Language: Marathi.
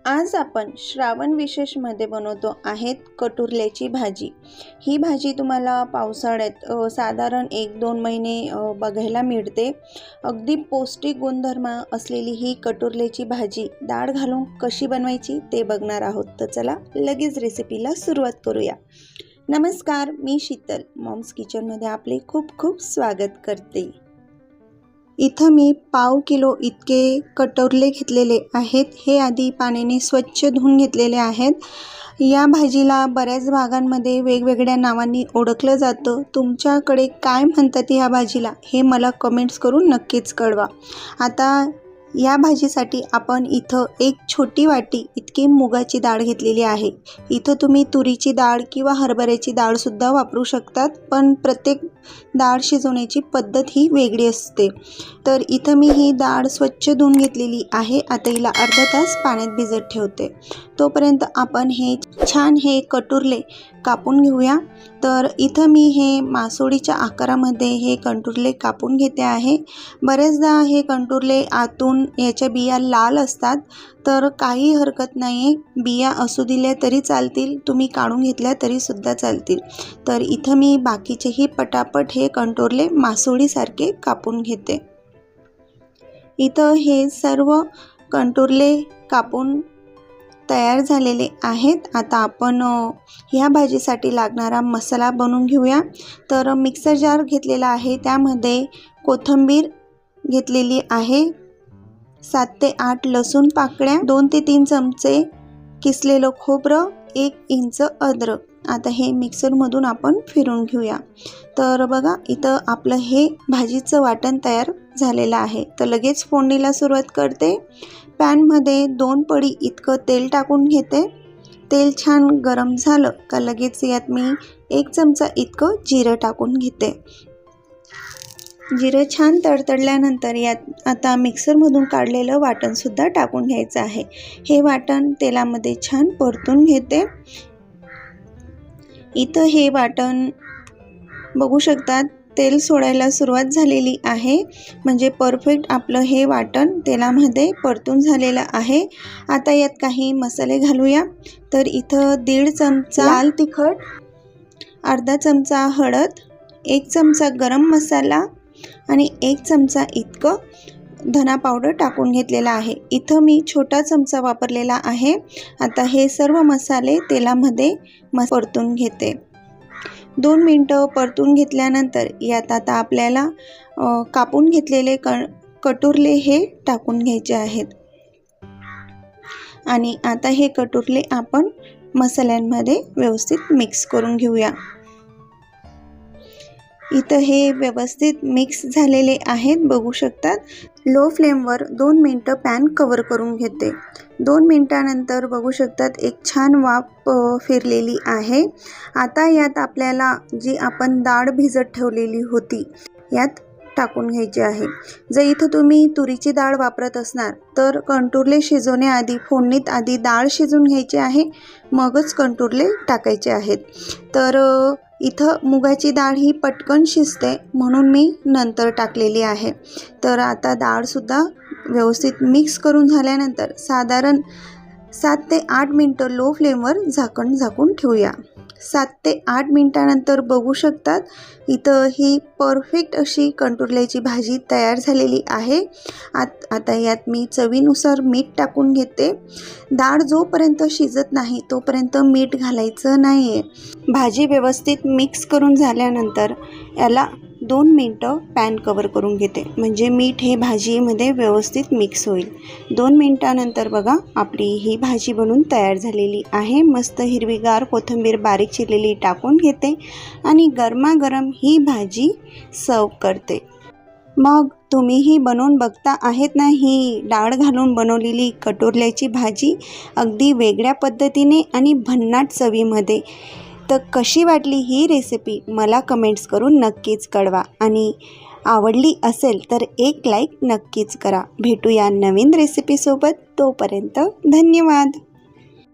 आज आपण श्रावण विशेषमध्ये बनवतो आहेत कटुरल्याची भाजी। ही भाजी तुम्हाला पावसाळ्यात साधारण 1-2 महिने बघायला मिळते। अगदी पौष्टिक गुणधर्म असलेली ही कटुरल्याची भाजी डाळ घालून कशी बनवायची ते बघणार आहोत। तर चला लगेच रेसिपीला सुरुवात करूया। नमस्कार, मी शीतल मॉम्स किचनमध्ये आपले खूप खूप स्वागत करते। इथं मी पाव किलो इतके कटोरले घेतलेले आहेत। हे आधी पाण्याने स्वच्छ धुवून घेतलेले आहेत। या भाजीला बऱ्याच भागांमध्ये वेगवेगळ्या नावांनी ओळखलं जातं। तुमच्याकडे काय म्हणतात या भाजीला हे मला कमेंट्स करून नक्कीच कळवा। आता या भाजीसाठी आपण इथं एक छोटी वाटी इतकी मुगाची डाळ घेतलेली आहे। इथं तुम्ही तुरीची डाळ किंवा हरभऱ्याची डाळ सुद्धा वापरू शकतात, पण प्रत्येक डाळ शिजवण्याची पद्धत ही वेगळी असते। तर इथं मी ही डाळ स्वच्छ धुवून घेतलेली आहे। आता हिला अर्धा तास पाण्यात भिजत ठेवते। तोपर्यंत आपण हे कटुरले कापून घेऊया। तर इथं मी हे मासोळीच्या आकारामध्ये हे कटुरले कापून घेते आहे। बरेचदा हे कटुरले आतून याच्या बिया लाल असतात, तर काही हरकत नाही, बिया असू दिल्या तरी चालतील, तुम्ही काढून घेतल्या तरी सुद्धा चालतील। तर इथं मी बाकीचेही पटापट हे कटुरले मासोळीसारखे कापून घेते। इथं हे सर्व कटुरले कापून तयार झालेले आहेत। आता आपण ह्या भाजीसाठी लागणारा मसाला बनवून घेऊया। तर मिक्सर जार घेतलेला आहे, त्यामध्ये कोथिंबीर घेतलेली आहे, 7 ते 8 लसूण पाकळ्या, 2 ते 3 चमचे किसलेलं खोबरं, 1 इंच अद्रक। आता हे मिक्सरमधून आपण फिरून घेऊया। तर बघा इथं आपलं हे भाजीचं वाटण तयार झालेलं आहे। तर लगेच फोडणीला सुरुवात करते। पॅनमध्ये 2 पळी इतकं तेल टाकून घेते। तेल छान गरम झालं का लगेच यात मी 1 चमचा इतकं जिरं टाकून घेते। जिरं छान तडतडल्यानंतर यात आता मिक्सरमधून काढलेलं वाटण सुद्धा टाकून घ्यायचं आहे। हे वाटण तेलामध्ये छान परतून घेते। इथं हे वाटण बघू शकतात, तेल सोडायला सुरुवात झालेली आहे, म्हणजे परफेक्ट आपलं हे वाटण तेलामध्ये परतून झालेलं आहे। आता यात काही मसाले घालूया। तर इथं 1.5 चमचा लाल तिखट, अर्धा चमचा हळद, 1 चमचा गरम मसाला आणि 1 चमचा इतकं धना पावडर टाकून घेतलेला आहे। इथं मी छोटा चमचा वापरलेला आहे। आता हे सर्व मसाले तेलामध्ये परतून घेते। 2 मिनिटं परतून घेतल्यानंतर यात आता आपल्याला कापून घेतलेले कटुरले हे टाकून घ्यायचे आहेत। आणि आता हे कटुरले आपण मसाल्यांमध्ये व्यवस्थित मिक्स करून घेऊया। इथं हे व्यवस्थित मिक्स झालेले आहेत, बघू शकतात। लो फ्लेमवर 2 मिनिटं पॅन कव्हर करून घेते। 2 मिनिटानंतर बघू शकतात एक छान वाफ फिरलेली आहे। आता यात आपल्याला जी आपण डाळ भिजत ठेवलेली होती यात टाकून घ्यायची आहे। जर इथं तुम्ही तुरीची डाळ वापरत असणार तर कटुरले शिजवण्याआधी फोडणीत आधी डाळ शिजवून घ्यायची आहे, मगच कटुरले टाकायचे आहेत। तर इथं मुगाची डाळ ही पटकन शिजते म्हणून मी नंतर टाकलेली आहे। तर आता डाळसुद्धा व्यवस्थित मिक्स करून झाल्यानंतर साधारण 7 ते 8 मिनिटं लो फ्लेमवर झाकून ठेवूया। 7 ते 8 मिनिटानंतर बघू शकतात इथं ही परफेक्ट अशी कटुरल्याची भाजी तयार झालेली आहे। आता यात मी चवीनुसार मीठ टाकून घेते। डाळ जोपर्यंत शिजत नाही तोपर्यंत मीठ घालायचं नाही आहे। भाजी व्यवस्थित मिक्स करून झाल्यानंतर याला 2 मिनिटं पॅन कव्हर करून घेते, म्हणजे मीठ हे भाजीमध्ये व्यवस्थित मिक्स होईल। 2 मिनिटानंतर बघा आपली ही भाजी बनून तयार झालेली आहे। मस्त हिरवीगार कोथिंबीर बारीक चिरलेली टाकून घेते आणि गरमागरम ही भाजी सर्व करते। मग तुम्हीही बनवून बघता आहेत ना ही डाळ घालून बनवलेली कटुरल्याची भाजी, अगदी वेगळ्या पद्धतीने आणि भन्नाट चवीमध्ये। तर कशी वाटली ही रेसिपी मला कमेंट्स करून नक्कीच कळवा आणि आवडली असेल तर एक लाईक नक्कीच करा। भेटूया नवीन रेसिपीसोबत, तोपर्यंत धन्यवाद।